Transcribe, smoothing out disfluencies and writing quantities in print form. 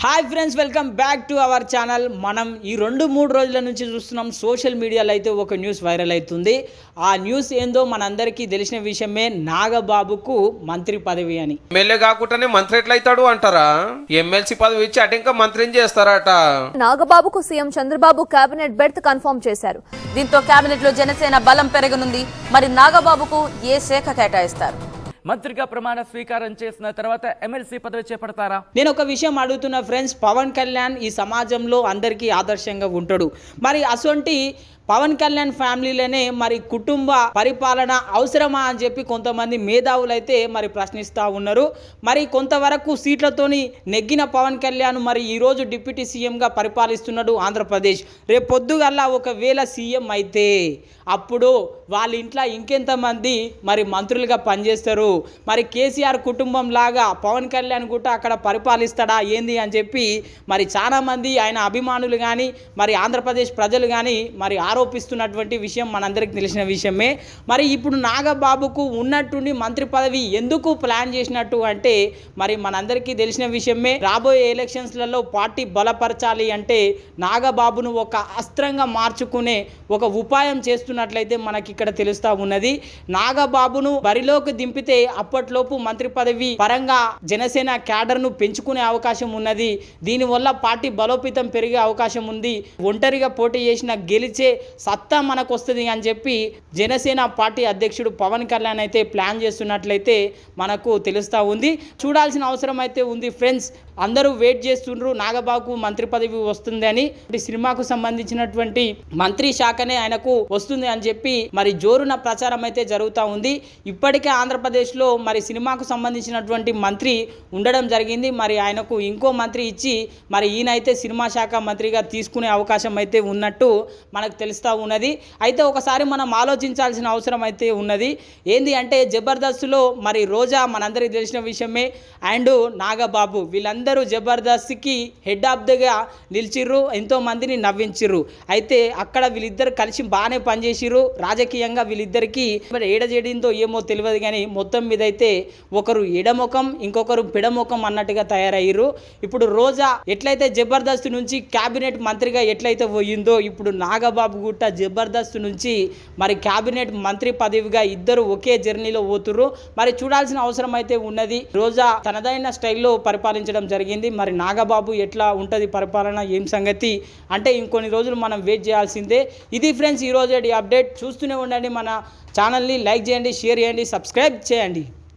Hi friends, welcome back to our channel. మనం ఈ 2-3 రోజుల నుంచి చూస్తున్నాం సోషల్ మీడియాలో అయితే ఒక న్యూస్ వైరల్ అవుతుంది. ఆ న్యూస్ ఏందో మనందరికీ తెలిసిన విషయమే, నాగబాబుకు మంత్రి పదవి అని. ఎమ్మెల్యే కాకుండానే మంత్రి ఎట్లయితాడు అంటారా? ఎమ్మెల్సీ పదవి ఇచ్చి అటు ఇంకా మంత్రిని చేస్తారట. నాగబాబుకు CM Chandrababu cabinet berth confirm చేశారు. దీంతో కేబినెట్ లో జనసేన బలం పెరగనుంది. మరి నాగబాబుకు ఏ శాఖ కేటాయిస్తారు? మంత్రిగా ప్రమాణ స్వీకారం చేసిన తర్వాత ఎమ్మెల్సీ పదవి చేపడతారా? నేను ఒక విషయం అడుగుతున్నా ఫ్రెండ్స్, పవన్ కళ్యాణ్ ఈ సమాజంలో అందరికీ ఆదర్శంగా ఉంటాడు. మరి అసొంటి పవన్ కళ్యాణ్ ఫ్యామిలీలోనే మరి కుటుంబ పరిపాలన అవసరమా అని చెప్పి కొంతమంది మేధావులు అయితే మరి ప్రశ్నిస్తూ ఉన్నారు. మరి కొంతవరకు సీట్లతోని నెగ్గిన పవన్ కళ్యాణ్ మరి ఈరోజు డిప్యూటీ సీఎంగా పరిపాలిస్తున్నాడు ఆంధ్రప్రదేశ్. రేపు పొద్దుగల్లా ఒకవేళ సీఎం అయితే అప్పుడు వాళ్ళ ఇంట్లో ఇంకెంతమంది మరి మంత్రులుగా పనిచేస్తారు? మరి కేసీఆర్ కుటుంబం లాగా పవన్ కళ్యాణ్ కూడా అక్కడ పరిపాలిస్తాడా ఏంది అని చెప్పి మరి చాలామంది ఆయన అభిమానులు కానీ మరి ఆంధ్రప్రదేశ్ ప్రజలు కానీ మరి ఆరోపిస్తున్నటువంటి విషయం మనందరికీ తెలిసిన విషయమే. మరి ఇప్పుడు నాగబాబుకు ఉన్నట్టుండి మంత్రి పదవి ఎందుకు ప్లాన్ చేసినట్టు అంటే మరి మనందరికీ తెలిసిన విషయమే. రాబోయే ఎలక్షన్స్లలో పార్టీ బలపరచాలి అంటే నాగబాబును ఒక అస్త్రంగా మార్చుకునే ఒక ఉపాయం చేస్తున్నట్లయితే మనకి ఇక్కడ తెలుస్తూ ఉన్నది. నాగబాబును బరిలోకి దింపితే అప్పట్లోపు మంత్రి పదవి పరంగా జనసేన క్యాడర్ను పెంచుకునే అవకాశం ఉన్నది. దీనివల్ల పార్టీ బలోపేతం పెరిగే అవకాశం ఉంది. ఒంటరిగా పోటీ చేసిన గెలిచే సత్తా మనకు వస్తుంది అని చెప్పి జనసేన పార్టీ అధ్యక్షుడు పవన్ కళ్యాణ్ అయితే ప్లాన్ చేస్తున్నట్లయితే మనకు తెలుస్తూ ఉంది. చూడాల్సిన అవసరం అయితే ఉంది ఫ్రెండ్స్. అందరూ వెయిట్ చేస్తుండ్రు నాగబాబుకు మంత్రి పదవి వస్తుంది అని. సినిమాకు సంబంధించినటువంటి మంత్రి శాఖనే ఆయనకు వస్తుంది అని చెప్పి మరి జోరున ప్రచారం అయితే జరుగుతూ ఉంది. ఇప్పటికే ఆంధ్రప్రదేశ్లో మరి సినిమాకు సంబంధించినటువంటి మంత్రి ఉండడం జరిగింది. మరి ఆయనకు ఇంకో మంత్రి ఇచ్చి మరి ఈయనైతే సినిమా శాఖ మంత్రిగా తీసుకునే అవకాశం అయితే ఉన్నట్టు మనకు తెలుస్తూ ఉన్నది. అయితే ఒకసారి మనం ఆలోచించాల్సిన అవసరం అయితే ఉన్నది. ఏంది అంటే జబర్దస్త్లో మరి రోజా మనందరికీ తెలిసిన విషయమే, అండ్ నాగబాబు వీళ్ళందరూ జబర్దస్త్కి హెడ్ ఆఫ్ గా నిలిచిర్రు, ఎంతో మందిని నవ్వించిర్రు. అయితే అక్కడ వీళ్ళిద్దరు కలిసి బాగానే పనిచేసిర్రు. రాజకీయంగా వీళ్ళిద్దరికి మరి ఏడజేడిందో ఏమో తెలియదు కానీ మొత్తం మీద అయితే ఒకరు ఎడముఖం ఇంకొకరు పిడముఖం అన్నట్టుగా తయారయ్యారు. ఇప్పుడు రోజా ఎట్లయితే జబర్దస్త్ నుంచి క్యాబినెట్ మంత్రిగా ఎట్లయితే పోయిందో ఇప్పుడు నాగబాబు గుట్ట జబర్దస్త్ నుంచి మరి క్యాబినెట్ మంత్రి పదవిగా ఇద్దరు ఒకే జర్నీలో పోతుర్రు. మరి చూడాల్సిన అవసరం అయితే ఉన్నది. రోజా తనదైన స్టైల్లో పరిపాలించడం జరిగింది. మరి నాగబాబు ఎట్లా ఉంటుంది పరిపాలన ఏం సంగతి అంటే ఇంకొన్ని రోజులు మనం వెయిట్ చేయాల్సిందే. ఇది ఫ్రెండ్స్ ఈరోజు అప్డేట్. చూస్తూనే ఉండండి మన ఛానల్ని. లైక్ చేయండి, షేర్ చేయండి, సబ్స్క్రైబ్ చేయండి.